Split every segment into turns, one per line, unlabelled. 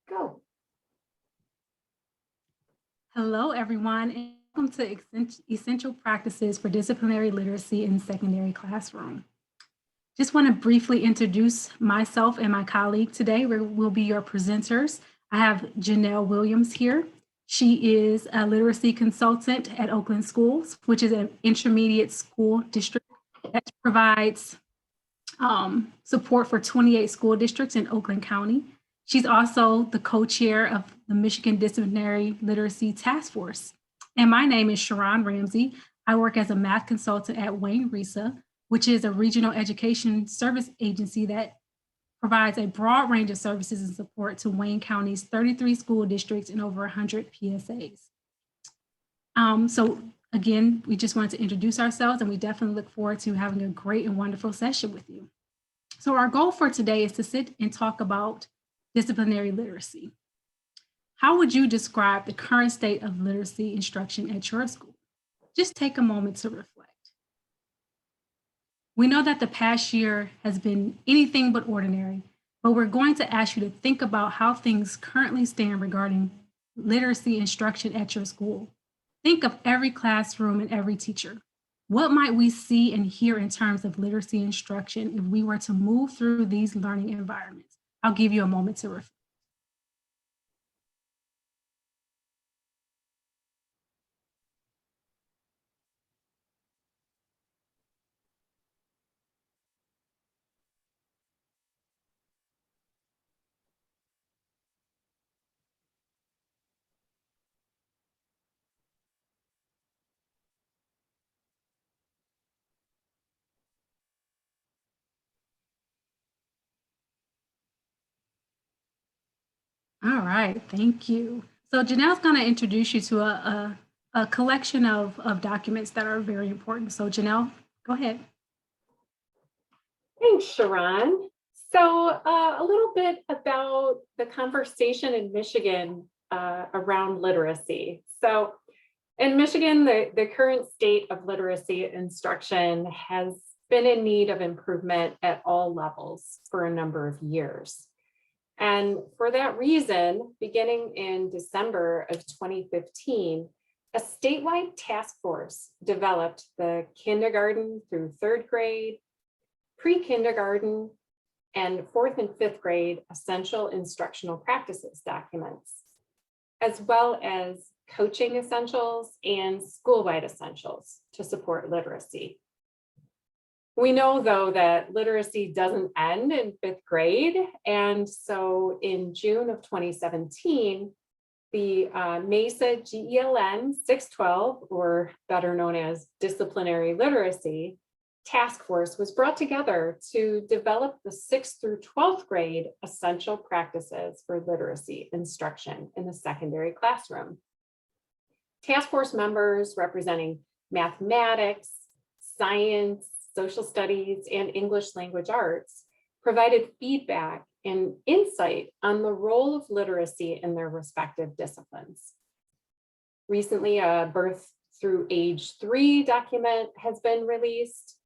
Go.
Hello, everyone, and welcome to Essential Practices for Disciplinary Literacy in Secondary Classroom. Just want to briefly introduce myself and my colleague today. We'll be your presenters. I have Jenelle Williams here. She is a literacy consultant at Oakland Schools, which is an intermediate school district that provides support for 28 school districts in Oakland County. She's also the co-chair of the Michigan Disciplinary Literacy Task Force. And my name is Cherron Ramsey. I work as a math consultant at Wayne RESA, which is a regional education service agency that provides a broad range of services and support to Wayne County's 33 school districts and over 100 PSAs. So again, we just wanted to introduce ourselves, and we definitely look forward to having a great and wonderful session with you. So our goal for today is to sit and talk about disciplinary literacy. How would you describe the current state of literacy instruction at your school? Just take a moment to reflect. We know that the past year has been anything but ordinary, but we're going to ask you to think about how things currently stand regarding literacy instruction at your school. Think of every classroom and every teacher. What might we see and hear in terms of literacy instruction if we were to move through these learning environments? I'll give you a moment to reflect. All right, thank you. So Janelle's going to introduce you to a collection of documents that are very important. So Jenelle, go ahead.
Thanks, Cherron. So a little bit about the conversation in Michigan around literacy. So in Michigan, the current state of literacy instruction has been in need of improvement at all levels for a number of years. And for that reason, beginning in December of 2015, a statewide task force developed the kindergarten through third grade, pre-kindergarten, and fourth and fifth grade essential instructional practices documents, as well as coaching essentials and school-wide essentials to support literacy. We know, though, that literacy doesn't end in fifth grade. And so in June of 2017, the MESA GELN 612, or better known as Disciplinary Literacy, task force was brought together to develop the 6th through 12th grade essential practices for literacy instruction in the secondary classroom. Task force members representing mathematics, science, social studies, and English language arts provided feedback and insight on the role of literacy in their respective disciplines. Recently, a birth through age 3 document has been released,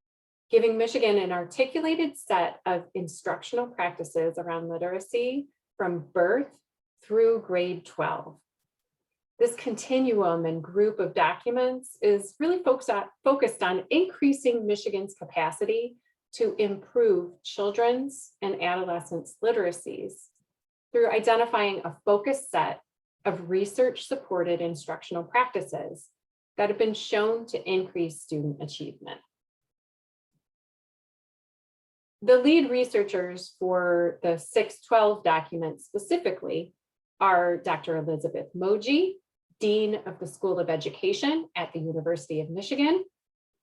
giving Michigan an articulated set of instructional practices around literacy from birth through grade 12. This continuum and group of documents is really focused on increasing Michigan's capacity to improve children's and adolescents' literacies through identifying a focused set of research-supported instructional practices that have been shown to increase student achievement. The lead researchers for the 612 document specifically are Dr. Elizabeth Moji, Dean of the School of Education at the University of Michigan,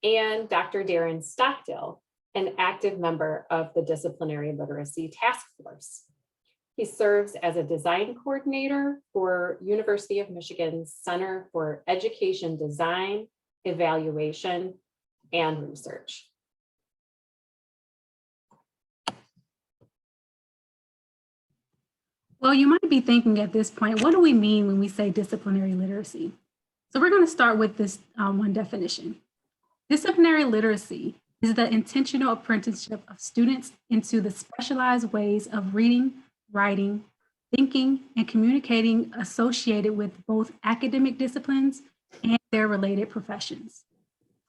and Dr. Darren Stockdill, an active member of the Disciplinary Literacy Task Force. He serves as a design coordinator for University of Michigan's Center for Education Design, Evaluation, and Research.
Well, you might be thinking at this point, what do we mean when we say disciplinary literacy? So we're going to start with this one definition. Disciplinary literacy is the intentional apprenticeship of students into the specialized ways of reading, writing, thinking, and communicating associated with both academic disciplines and their related professions.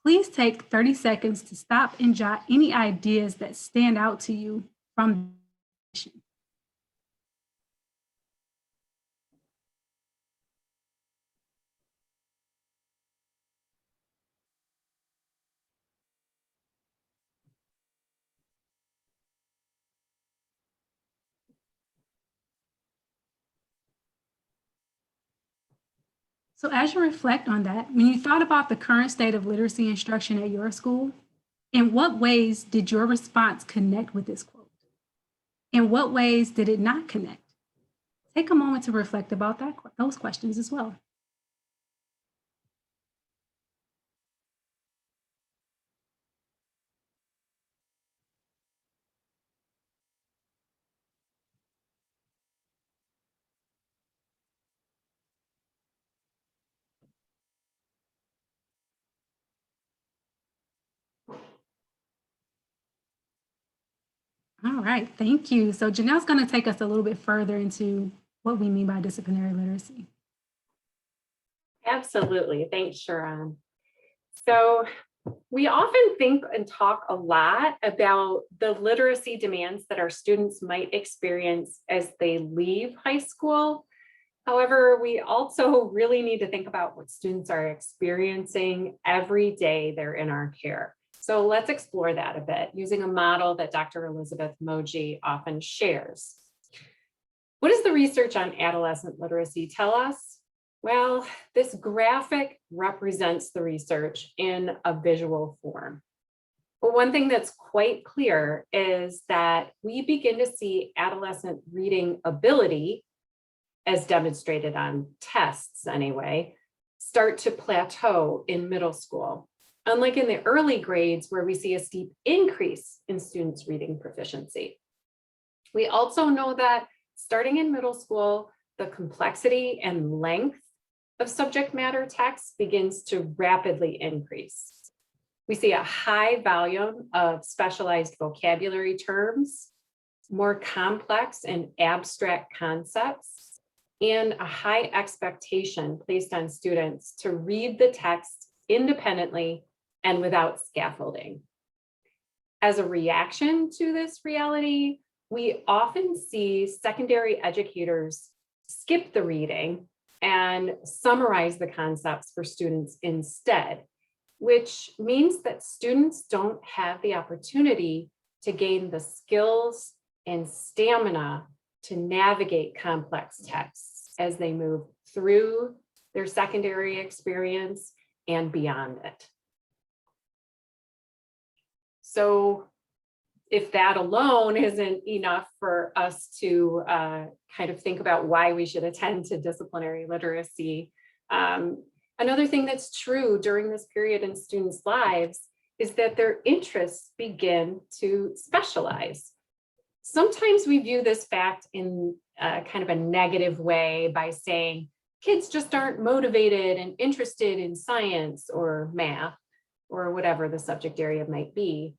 Please take 30 seconds to stop and jot any ideas that stand out to you from the session. So as you reflect on that, when you thought about the current state of literacy instruction at your school, in what ways did your response connect with this quote? In what ways did it not connect? Take a moment to reflect about those questions as well. All right, thank you. So Jenelle's going to take us a little bit further into what we mean by disciplinary literacy.
Absolutely. Thanks, Cherron. So we often think and talk a lot about the literacy demands that our students might experience as they leave high school. However, we also really need to think about what students are experiencing every day they're in our care. So let's explore that a bit using a model that Dr. Elizabeth Moji often shares. What does the research on adolescent literacy tell us? Well, this graphic represents the research in a visual form. But one thing that's quite clear is that we begin to see adolescent reading ability, as demonstrated on tests anyway, start to plateau in middle school. Unlike in the early grades where we see a steep increase in students' reading proficiency. We also know that starting in middle school, the complexity and length of subject matter text begins to rapidly increase. We see a high volume of specialized vocabulary terms, more complex and abstract concepts, and a high expectation placed on students to read the text independently and without scaffolding. As a reaction to this reality, we often see secondary educators skip the reading and summarize the concepts for students instead, which means that students don't have the opportunity to gain the skills and stamina to navigate complex texts as they move through their secondary experience and beyond it. So if that alone isn't enough for us to kind of think about why we should attend to disciplinary literacy, another thing that's true during this period in students' lives is that their interests begin to specialize. Sometimes we view this fact in kind of a negative way by saying kids just aren't motivated and interested in science or math or whatever the subject area might be.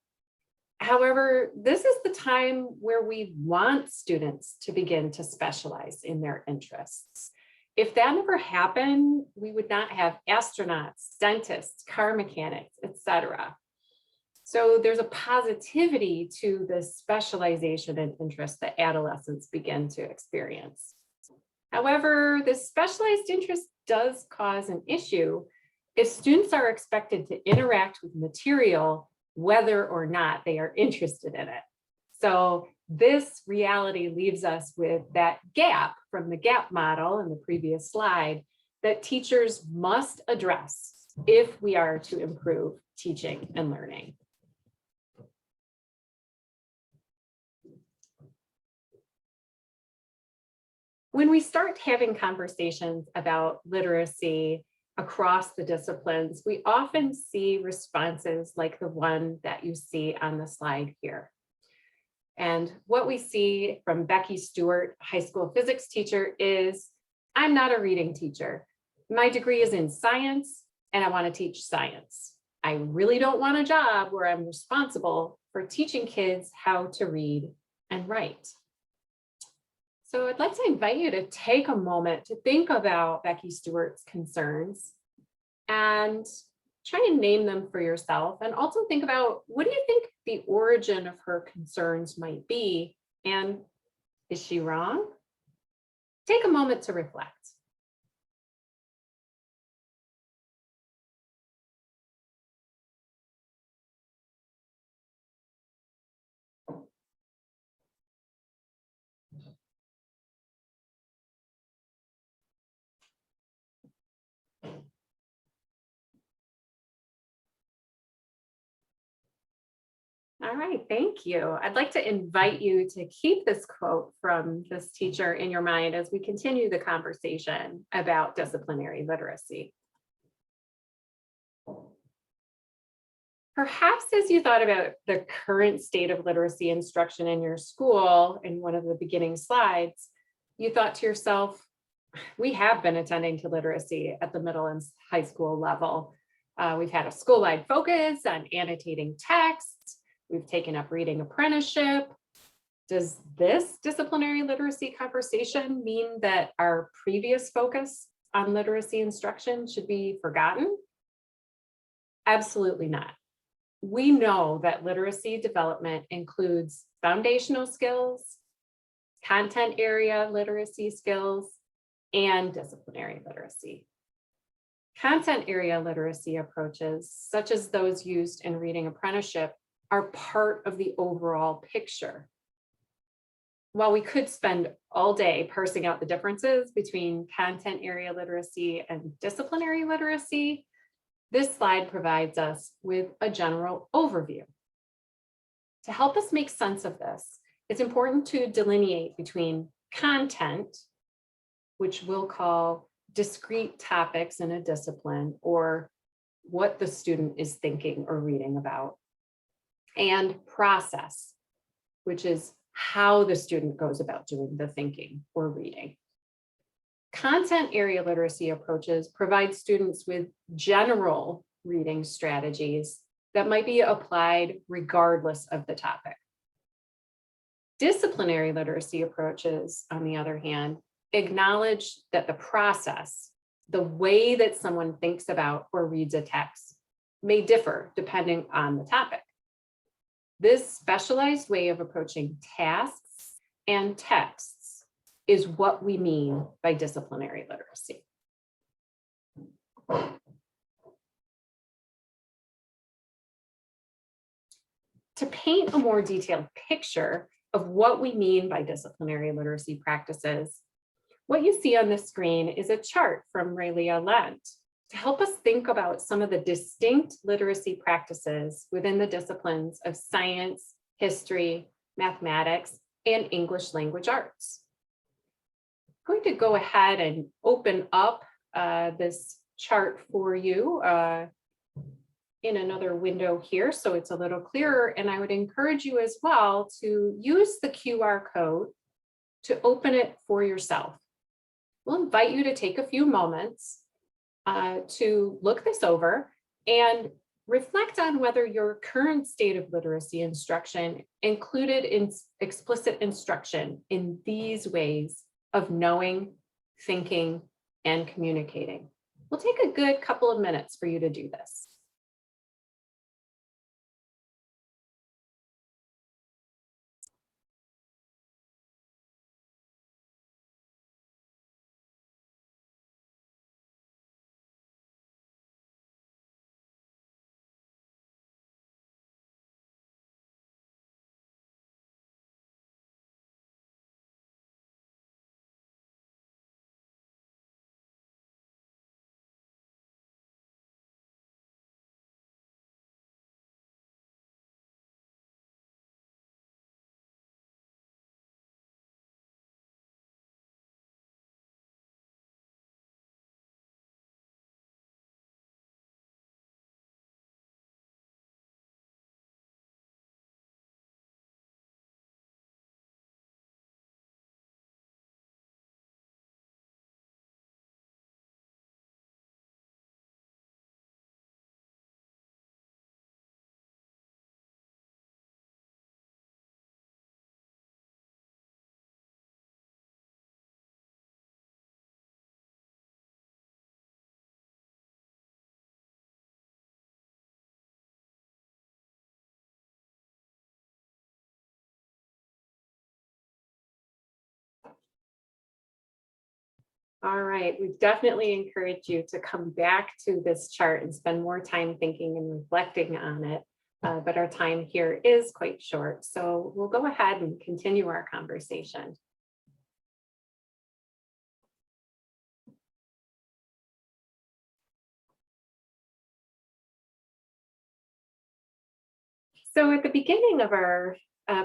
However, this is the time where we want students to begin to specialize in their interests. If that never happened, we would not have astronauts, dentists, car mechanics, etc. So there's a positivity to the specialization and interest that adolescents begin to experience. However, this specialized interest does cause an issue if students are expected to interact with material whether or not they are interested in it. So this reality leaves us with that gap from the gap model in the previous slide that teachers must address if we are to improve teaching and learning. When we start having conversations about literacy across the disciplines, we often see responses like the one that you see on the slide here. And what we see from Becky Stewart, high school physics teacher, is I'm not a reading teacher. My degree is in science and I want to teach science. I really don't want a job where I'm responsible for teaching kids how to read and write. So I'd like to invite you to take a moment to think about Becky Stewart's concerns and try and name them for yourself. And also think about, what do you think the origin of her concerns might be? And is she wrong? Take a moment to reflect. All right, thank you. I'd like to invite you to keep this quote from this teacher in your mind as we continue the conversation about disciplinary literacy. Perhaps as you thought about the current state of literacy instruction in your school in one of the beginning slides, you thought to yourself, we have been attending to literacy at the middle and high school level. We've had a school-wide focus on annotating texts. We've taken up reading apprenticeship. Does this disciplinary literacy conversation mean that our previous focus on literacy instruction should be forgotten? Absolutely not. We know that literacy development includes foundational skills, content area literacy skills, and disciplinary literacy. Content area literacy approaches, such as those used in reading apprenticeship, are part of the overall picture. While we could spend all day parsing out the differences between content area literacy and disciplinary literacy, this slide provides us with a general overview. To help us make sense of this, it's important to delineate between content, which we'll call discrete topics in a discipline, or what the student is thinking or reading about, and process, which is how the student goes about doing the thinking or reading. Content area literacy approaches provide students with general reading strategies that might be applied regardless of the topic. Disciplinary literacy approaches, on the other hand, acknowledge that the process, the way that someone thinks about or reads a text, may differ depending on the topic. This specialized way of approaching tasks and texts is what we mean by disciplinary literacy. To paint a more detailed picture of what we mean by disciplinary literacy practices, what you see on the screen is a chart from Reliant to help us think about some of the distinct literacy practices within the disciplines of science, history, mathematics, and English language arts. I'm going to go ahead and open up this chart for you in another window here, so it's a little clearer. And I would encourage you as well to use the QR code to open it for yourself. We'll invite you to take a few moments to look this over and reflect on whether your current state of literacy instruction included in explicit instruction in these ways of knowing, thinking, and communicating. We'll take a good couple of minutes for you to do this. All right, we definitely encourage you to come back to this chart and spend more time thinking and reflecting on it. But our time here is quite short, so we'll go ahead and continue our conversation. So at the beginning of our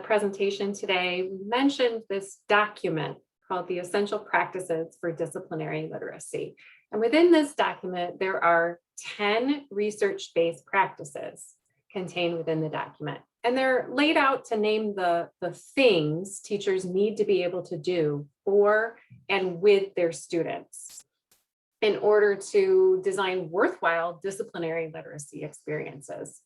presentation today, we mentioned this document called the Essential Practices for Disciplinary Literacy. And within this document, there are 10 research-based practices contained within the document. And they're laid out to name the things teachers need to be able to do for and with their students in order to design worthwhile disciplinary literacy experiences.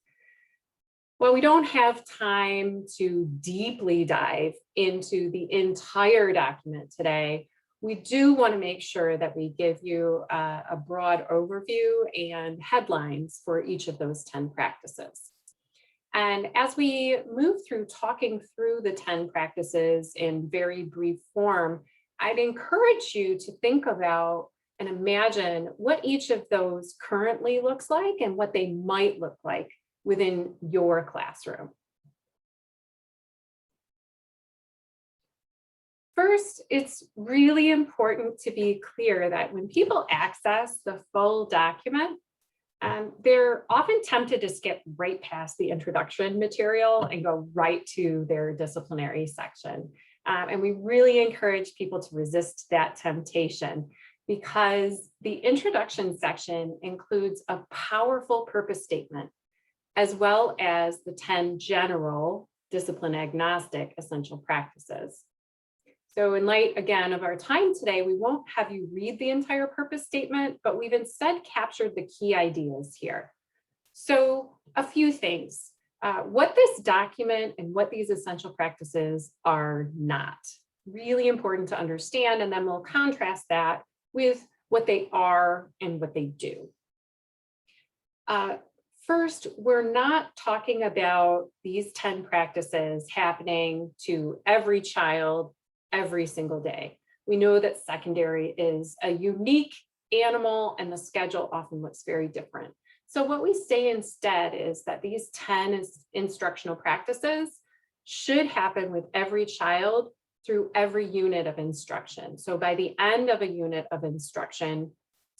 Well, we don't have time to deeply dive into the entire document today. We do want to make sure that we give you a broad overview and headlines for each of those 10 practices. And as we move through talking through the 10 practices in very brief form, I'd encourage you to think about and imagine what each of those currently looks like and what they might look like within your classroom. First, it's really important to be clear that when people access the full document, they're often tempted to skip right past the introduction material and go right to their disciplinary section. And we really encourage people to resist that temptation because the introduction section includes a powerful purpose statement as well as the 10 general discipline agnostic essential practices. So in light, again, of our time today, we won't have you read the entire purpose statement, but we've instead captured the key ideas here. So a few things, what this document and what these essential practices are not. Really important to understand, and then we'll contrast that with what they are and what they do. First, we're not talking about these 10 practices happening to every child every single day. We know that secondary is a unique animal and the schedule often looks very different. So what we say instead is that these 10 instructional practices should happen with every child through every unit of instruction. So by the end of a unit of instruction,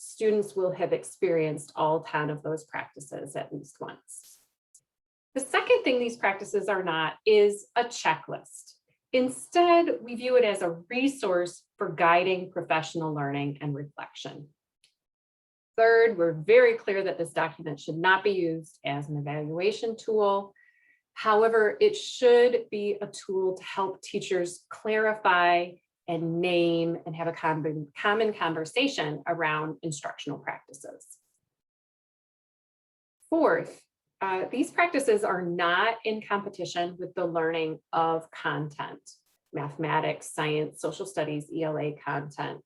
students will have experienced all 10 of those practices at least once. The second thing these practices are not is a checklist. Instead, we view it as a resource for guiding professional learning and reflection. Third, we're very clear that this document should not be used as an evaluation tool. However, it should be a tool to help teachers clarify and name and have a common conversation around instructional practices. Fourth, these practices are not in competition with the learning of content, mathematics, science, social studies, ELA content.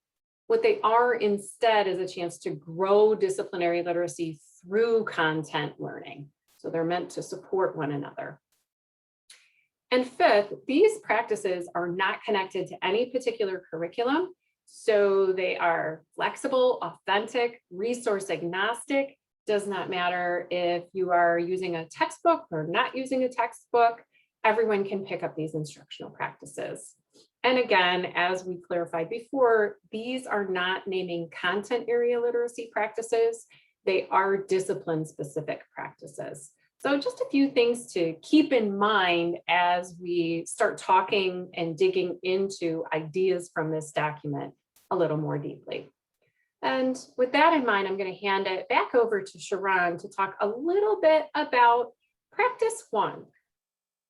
What they are instead is a chance to grow disciplinary literacy through content learning. So they're meant to support one another. And fifth, these practices are not connected to any particular curriculum. So they are flexible, authentic, resource agnostic. Does not matter if you are using a textbook or not using a textbook, everyone can pick up these instructional practices. And again, as we clarified before, these are not naming content area literacy practices. They are discipline specific practices. So just a few things to keep in mind as we start talking and digging into ideas from this document a little more deeply. And with that in mind, I'm going to hand it back over to Cherron to talk a little bit about practice one.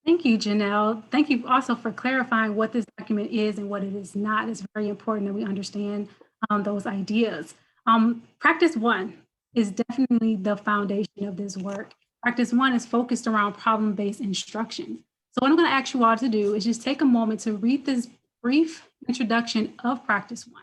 Thank you, Jenelle. Thank you also for clarifying what this document is and what it is not. It's very important that we understand those ideas. Practice one is definitely the foundation of this work. Practice one is focused around problem-based instruction. So what I'm going to ask you all to do is just take a moment to read this brief introduction of practice one.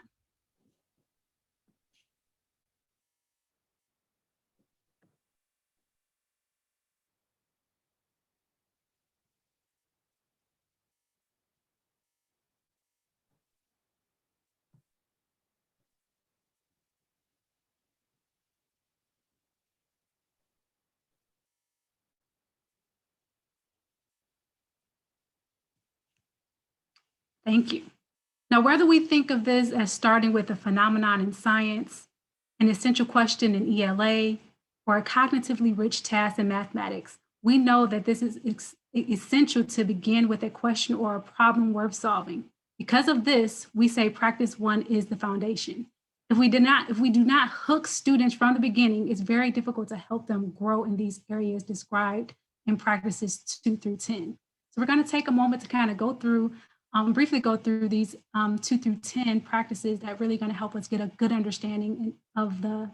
Thank you. Now, whether we think of this as starting with a phenomenon in science, an essential question in ELA, or a cognitively rich task in mathematics, we know that this is essential to begin with a question or a problem worth solving. Because of this, we say practice one is the foundation. If we do not hook students from the beginning, it's very difficult to help them grow in these areas described in practices 2 through 10. So we're going to take a moment to kind of go through, briefly go through these 2 through 10 practices that really going to help us get a good understanding of the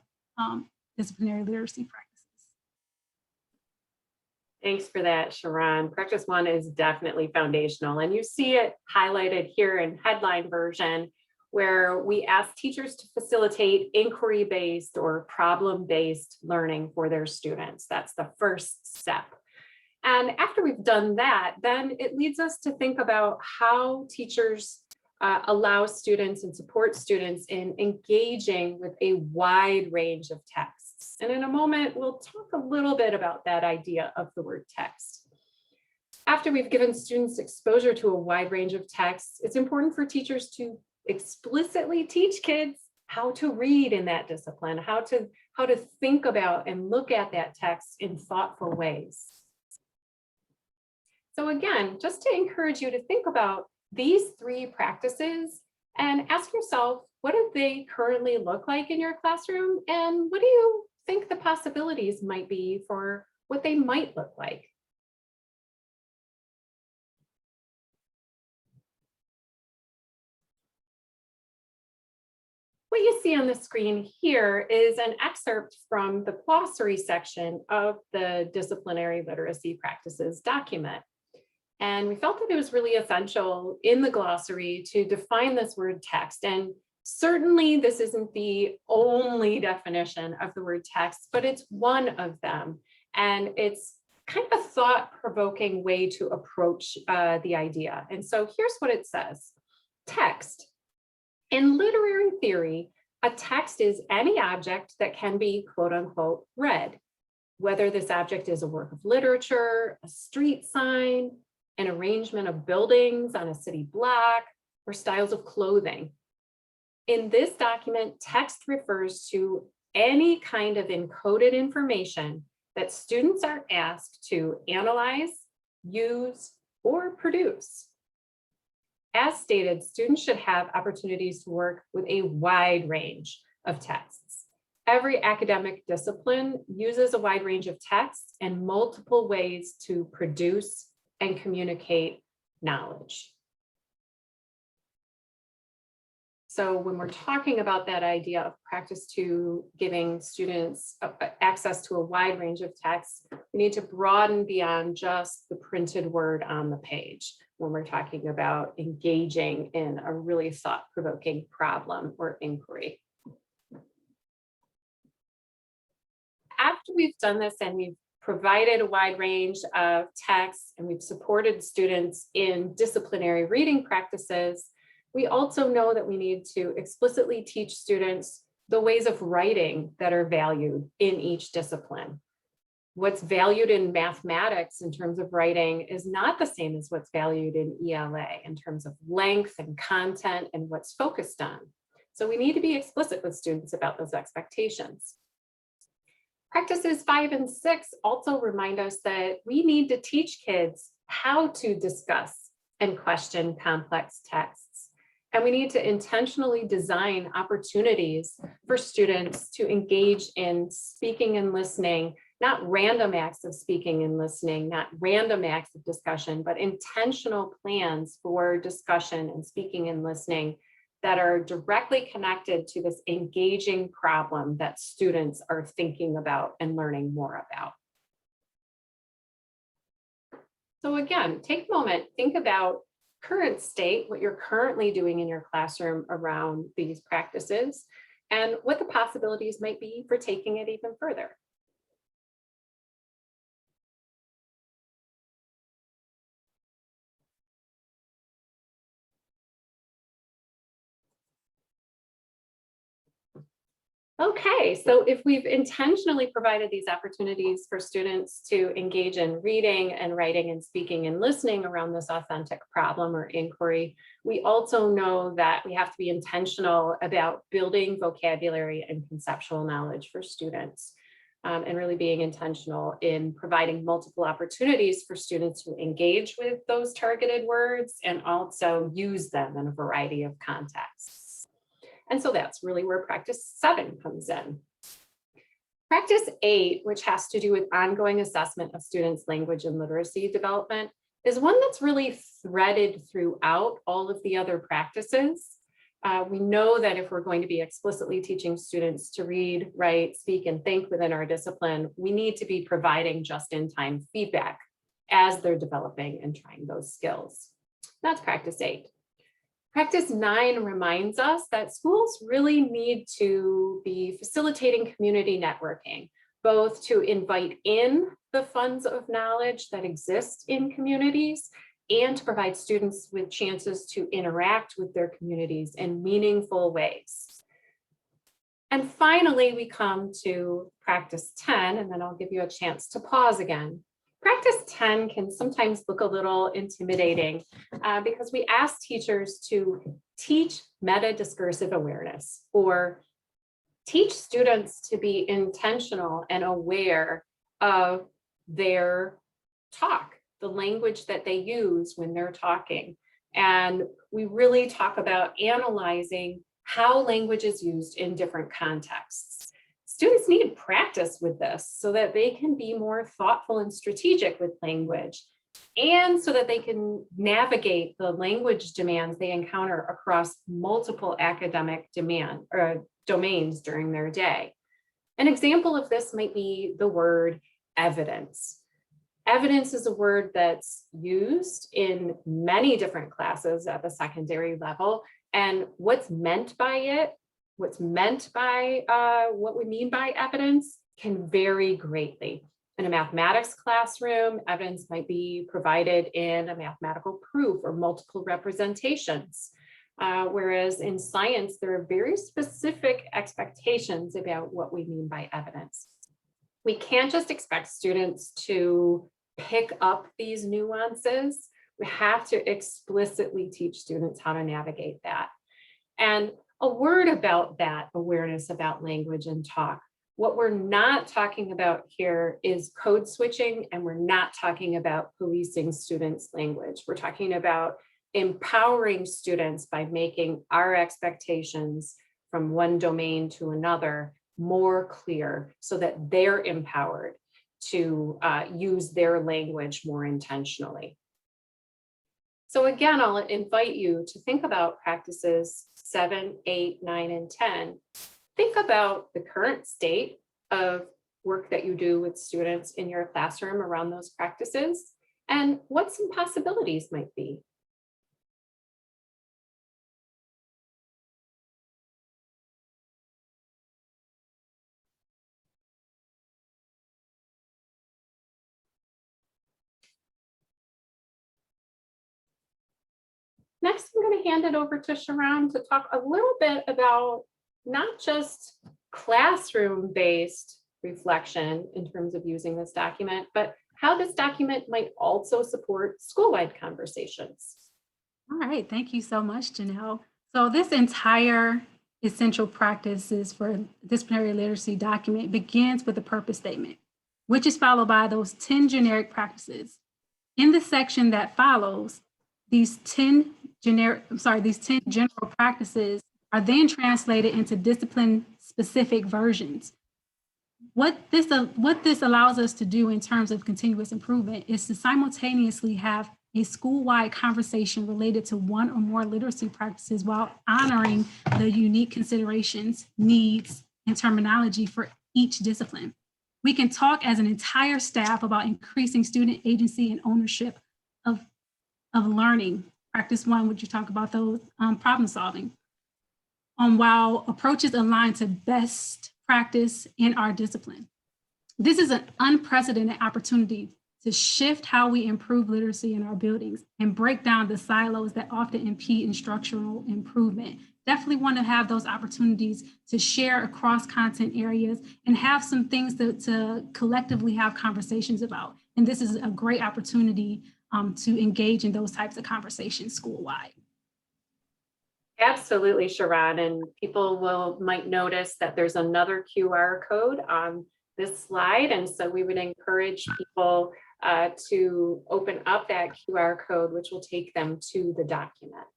disciplinary literacy practices.
Thanks for that, Cherron. Practice one is definitely foundational, and you see it highlighted here in headline version, where we ask teachers to facilitate inquiry-based or problem-based learning for their students. That's the first step. And after we've done that, then it leads us to think about how teachers allow students and support students in engaging with a wide range of texts. And in a moment, we'll talk a little bit about that idea of the word text. After we've given students exposure to a wide range of texts, it's important for teachers to explicitly teach kids how to read in that discipline, how to think about and look at that text in thoughtful ways. So again, just to encourage you to think about these 3 practices and ask yourself, what do they currently look like in your classroom? And what do you think the possibilities might be for what they might look like? What you see on the screen here is an excerpt from the glossary section of the Disciplinary Literacy Practices document. And we felt that it was really essential in the glossary to define this word text. And certainly this isn't the only definition of the word text, but it's one of them. And it's kind of a thought-provoking way to approach the idea. And so here's what it says. Text. In literary theory, a text is any object that can be, quote unquote, read, whether this object is a work of literature, a street sign, an arrangement of buildings on a city block, or styles of clothing. In this document, text refers to any kind of encoded information that students are asked to analyze, use, or produce. As stated, students should have opportunities to work with a wide range of texts. Every academic discipline uses a wide range of texts and multiple ways to produce and communicate knowledge. So when we're talking about that idea of practice to giving students access to a wide range of texts, we need to broaden beyond just the printed word on the page when we're talking about engaging in a really thought-provoking problem or inquiry. After we've done this and we've provided a wide range of texts and we've supported students in disciplinary reading practices, we also know that we need to explicitly teach students the ways of writing that are valued in each discipline. What's valued in mathematics in terms of writing is not the same as what's valued in ELA in terms of length and content and what's focused on. So we need to be explicit with students about those expectations. Practices 5 and 6 also remind us that we need to teach kids how to discuss and question complex texts. And we need to intentionally design opportunities for students to engage in speaking and listening, not random acts of speaking and listening, not random acts of discussion, but intentional plans for discussion and speaking and listening that are directly connected to this engaging problem that students are thinking about and learning more about. So again, take a moment, think about current state, what you're currently doing in your classroom around these practices, and what the possibilities might be for taking it even further. Okay, so if we've intentionally provided these opportunities for students to engage in reading and writing and speaking and listening around this authentic problem or inquiry, we also know that we have to be intentional about building vocabulary and conceptual knowledge for students, and really being intentional in providing multiple opportunities for students to engage with those targeted words and also use them in a variety of contexts. And so that's really where practice 7 comes in. Practice 8, which has to do with ongoing assessment of students' language and literacy development, is one that's really threaded throughout all of the other practices. We know that if we're going to be explicitly teaching students to read, write, speak, and think within our discipline, we need to be providing just-in-time feedback as they're developing and trying those skills. That's practice 8. Practice 9 reminds us that schools really need to be facilitating community networking, both to invite in the funds of knowledge that exist in communities and to provide students with chances to interact with their communities in meaningful ways. And finally, we come to practice 10, and then I'll give you a chance to pause again. Practice 10 can sometimes look a little intimidating because we ask teachers to teach meta-discursive awareness or teach students to be intentional and aware of their talk, the language that they use when they're talking. And we really talk about analyzing how language is used in different contexts. Students need practice with this so that they can be more thoughtful and strategic with language, and so that they can navigate the language demands they encounter across multiple academic domains during their day. An example of this might be the word evidence. Evidence is a word that's used in many different classes at the secondary level, and what's meant by it, what we mean by evidence can vary greatly. In a mathematics classroom, evidence might be provided in a mathematical proof or multiple representations. Whereas in science, there are very specific expectations about what we mean by evidence. We can't just expect students to pick up these nuances. We have to explicitly teach students how to navigate that. And a word about that awareness about language and talk. What we're not talking about here is code switching, and we're not talking about policing students' language. We're talking about empowering students by making our expectations from one domain to another more clear so that they're empowered to use their language more intentionally. So again, I'll invite you to think about practices 7, 8, 9, and 10. Think about the current state of work that you do with students in your classroom around those practices and what some possibilities might be. Next, I'm going to hand it over to Cherron to talk a little bit about not just classroom-based reflection in terms of using this document, but how this document might also support school-wide conversations.
All right, thank you so much, Jenelle. So this entire essential practices for disciplinary literacy document begins with a purpose statement, which is followed by those 10 generic practices. In the section that follows, these 10 general practices are then translated into discipline-specific versions. What this allows us to do in terms of continuous improvement is to simultaneously have a school-wide conversation related to one or more literacy practices while honoring the unique considerations, needs, and terminology for each discipline. We can talk as an entire staff about increasing student agency and ownership of learning. Practice 1, would you talk about those problem solving? While approaches align to best practice in our discipline. This is an unprecedented opportunity to shift how we improve literacy in our buildings and break down the silos that often impede instructional improvement, definitely want to have those opportunities to share across content areas and have some things to collectively have conversations about. And this is a great opportunity to engage in those types of conversations school-wide.
Absolutely, Cherron. And people might notice that there's another QR code on this slide. And so we would encourage people to open up that QR code, which will take them to the document.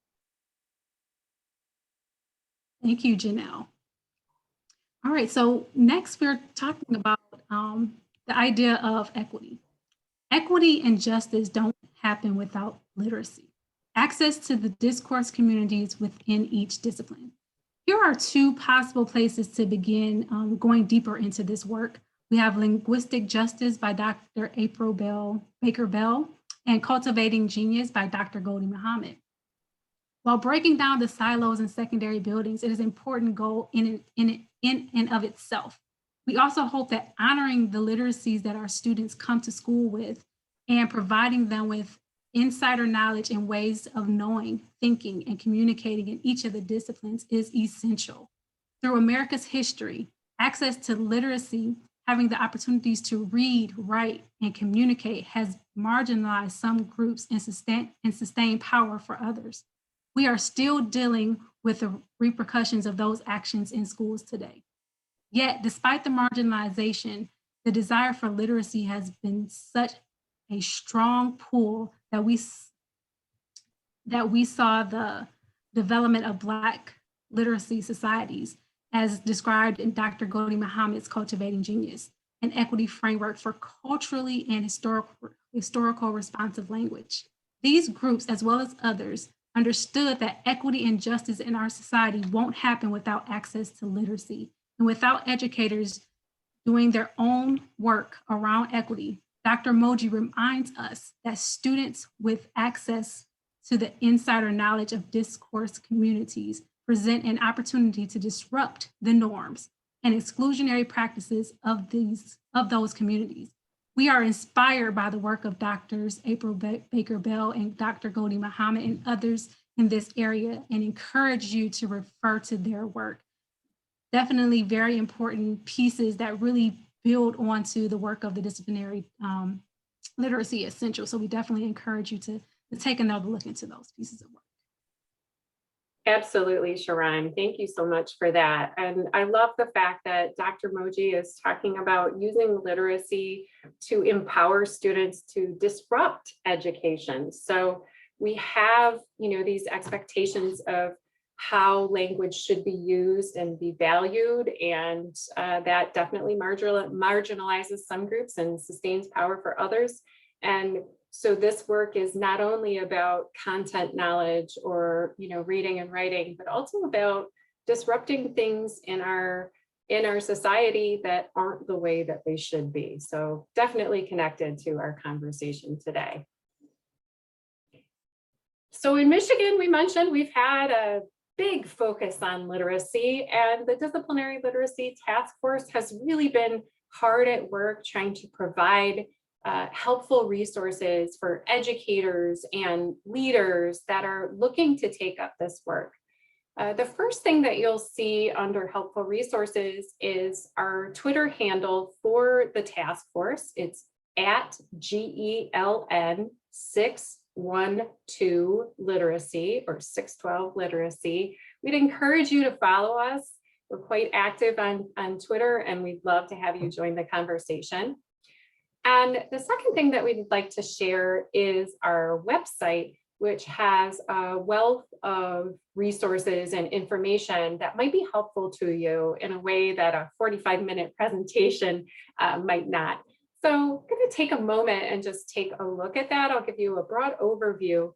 Thank you, Jenelle. All right, so next we're talking about the idea of equity. Equity and justice don't happen without literacy. Access to the discourse communities within each discipline. Here are two possible places to begin going deeper into this work. We have Linguistic Justice by Dr. April Baker Bell and Cultivating Genius by Dr. Gholdy Muhammad. While breaking down the silos in secondary buildings, it is an important goal in and of itself. We also hope that honoring the literacies that our students come to school with and providing them with insider knowledge and ways of knowing, thinking, and communicating in each of the disciplines is essential. Through America's history, access to literacy, having the opportunities to read, write, and communicate has marginalized some groups and sustained power for others. We are still dealing with the repercussions of those actions in schools today. Yet, despite the marginalization, the desire for literacy has been such a strong pull that we saw the development of Black literacy societies, as described in Dr. Gholdy Muhammad's Cultivating Genius, an equity framework for culturally and historical responsive language. These groups, as well as others, understood that equity and justice in our society won't happen without access to literacy and without educators doing their own work around equity. Dr. Moji reminds us that students with access to the insider knowledge of discourse communities present an opportunity to disrupt the norms and exclusionary practices of those communities. We are inspired by the work of Drs. April Baker Bell and Dr. Gholdy Muhammad and others in this area and encourage you to refer to their work. Definitely very important pieces that really build onto the work of the Disciplinary Literacy Essential. So we definitely encourage you to take another look into those pieces of work.
Absolutely, Cherron. Thank you so much for that. And I love the fact that Dr. Moji is talking about using literacy to empower students to disrupt education. So we have, these expectations of how language should be used and be valued, and that definitely marginalizes some groups and sustains power for others. And so this work is not only about content knowledge or reading and writing, but also about disrupting things in our society that aren't the way that they should be. So definitely connected to our conversation today. So in Michigan, we mentioned we've had a big focus on literacy, and the Disciplinary Literacy Task Force has really been hard at work trying to provide helpful resources for educators and leaders that are looking to take up this work. The first thing that you'll see under helpful resources is our Twitter handle for the task force. It's at GELN612 literacy or 612 literacy. We'd encourage you to follow us. We're quite active on Twitter, and we'd love to have you join the conversation. And the second thing that we'd like to share is our website, which has a wealth of resources and information that might be helpful to you in a way that a 45-minute presentation might not. So I'm going to take a moment and just take a look at that. I'll give you a broad overview.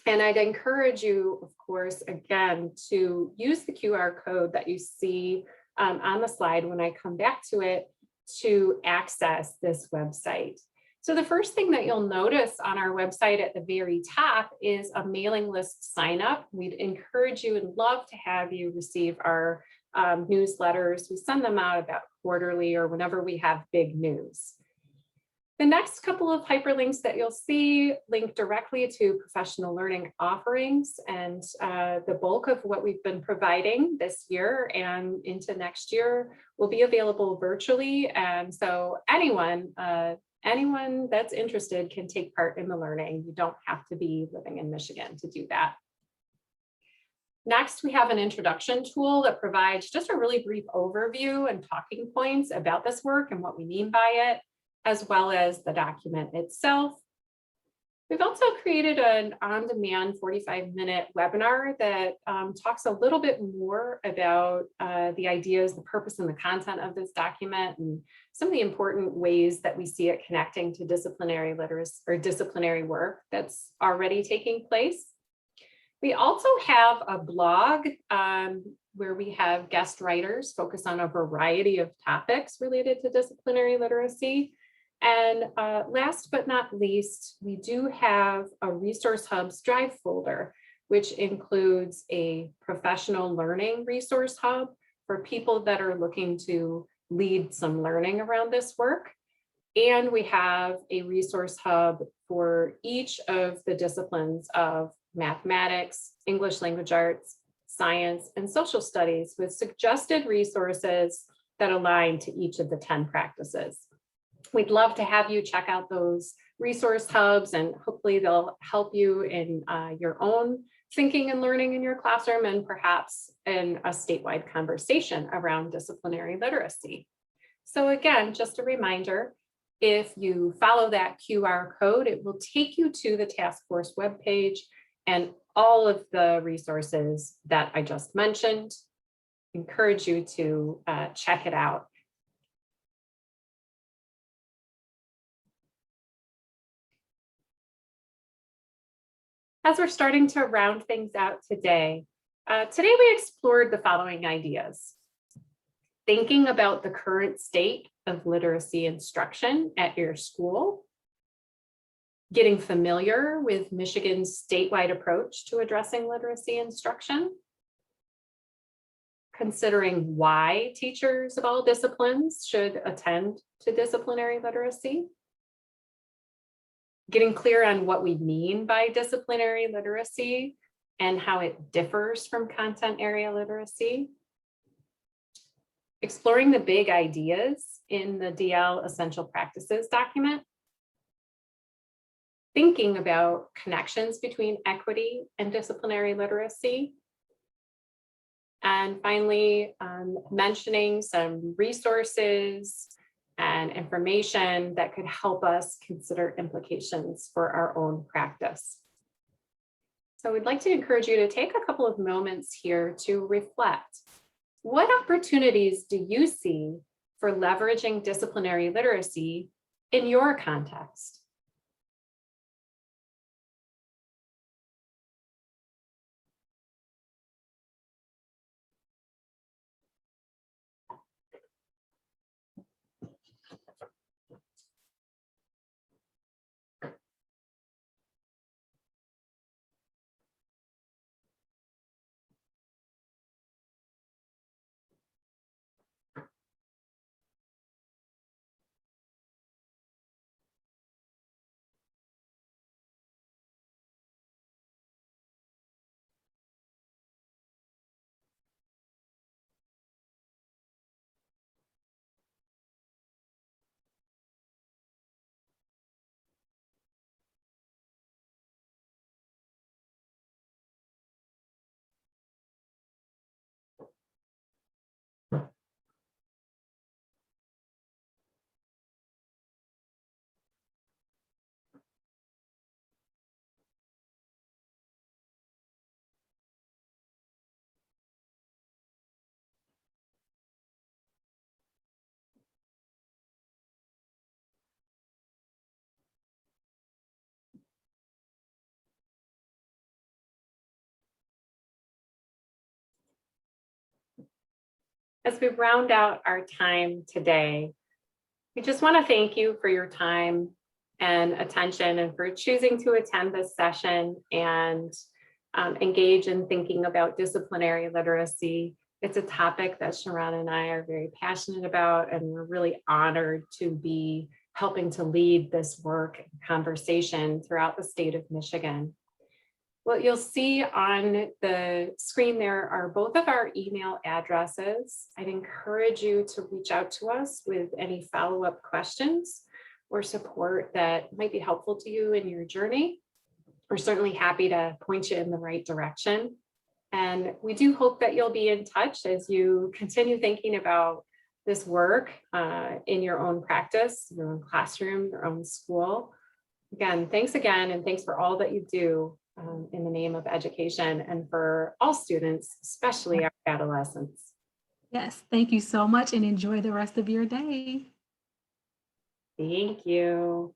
And I'd encourage you, of course, again, to use the QR code that you see on the slide when I come back to it to access this website. So the first thing that you'll notice on our website at the very top is a mailing list sign up. We'd encourage you and love to have you receive our newsletters. We send them out about quarterly or whenever we have big news. The next couple of hyperlinks that you'll see link directly to professional learning offerings, and the bulk of what we've been providing this year and into next year will be available virtually. And so anyone that's interested can take part in the learning. You don't have to be living in Michigan to do that. Next, we have an introduction tool that provides just a really brief overview and talking points about this work and what we mean by it, as well as the document itself. We've also created an on-demand 45-minute webinar that talks a little bit more about the ideas, the purpose, and the content of this document, and some of the important ways that we see it connecting to disciplinary literacy or disciplinary work that's already taking place. We also have a blog where we have guest writers focus on a variety of topics related to disciplinary literacy. And last but not least, we do have a Resource Hub's Drive folder, which includes a professional learning resource hub for people that are looking to lead some learning around this work. And we have a resource hub for each of the disciplines of mathematics, English language arts, science, and social studies with suggested resources that align to each of the 10 practices. We'd love to have you check out those resource hubs, and hopefully they'll help you in your own thinking and learning in your classroom, and perhaps in a statewide conversation around disciplinary literacy. So again, just a reminder, if you follow that QR code, it will take you to the task force webpage and all of the resources that I just mentioned. Encourage you to check it out. As we're starting to round things out today, we explored the following ideas. Thinking about the current state of literacy instruction at your school, getting familiar with Michigan's statewide approach to addressing literacy instruction, considering why teachers of all disciplines should attend to disciplinary literacy, getting clear on what we mean by disciplinary literacy and how it differs from content area literacy, exploring the big ideas in the DL Essential Practices document, thinking about connections between equity and disciplinary literacy, and finally, mentioning some resources and information that could help us consider implications for our own practice. So we'd like to encourage you to take a couple of moments here to reflect. What opportunities do you see for leveraging disciplinary literacy in your context? As we round out our time today, we just want to thank you for your time and attention and for choosing to attend this session and engage in thinking about disciplinary literacy. It's a topic that Cherron and I are very passionate about, and we're really honored to be helping to lead this work and conversation throughout the state of Michigan. What you'll see on the screen there are both of our email addresses. I'd encourage you to reach out to us with any follow-up questions or support that might be helpful to you in your journey. We're certainly happy to point you in the right direction. And we do hope that you'll be in touch as you continue thinking about this work in your own practice, your own classroom, your own school. Again, and thanks for all that you do in the name of education and for all students, especially our adolescents.
Yes, thank you so much and enjoy the rest of your day.
Thank you.